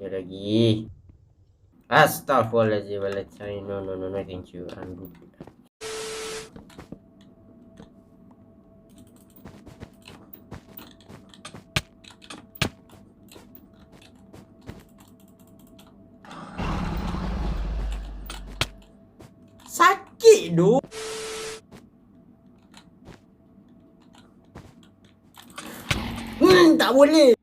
Sekali lagi. Astaghfirullahaladzim. No, thank you. I'm good. Sakit doh. Tak boleh.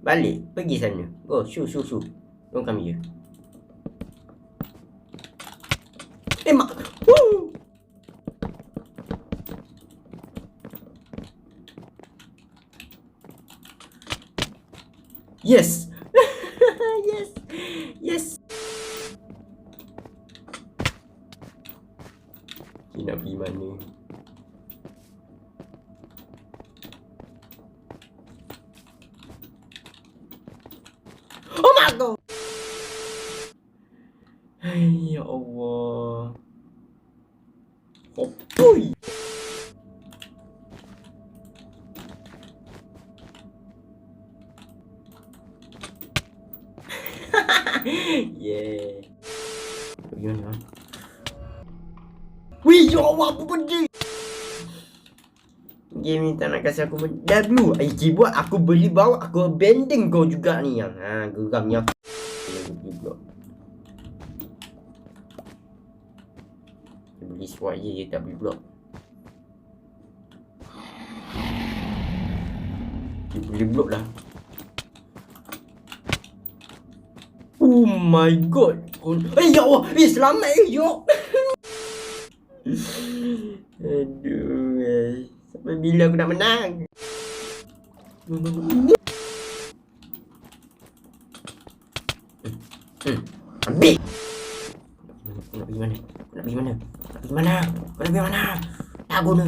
Balik. Pergi sana. Go, shoo. Don't come here. Mak. Woo. Yes. Yes. Dia nak pergi mana? Oh my god. Ya Allah. Opui. Yeah. Bagaimana? Wih, ya Allah, apa benda? Game ni tak nak kasih aku W. Buat aku beli bawah, aku abandon kau juga ni yang. Geramnya aku. Beli swat je tak beli blok. Dia beli blok dah. Oh my god. Ya Allah, selamat ya. Aduh, sampai bila aku nak menang? Ambil. Nak pergi mana? Tak guna.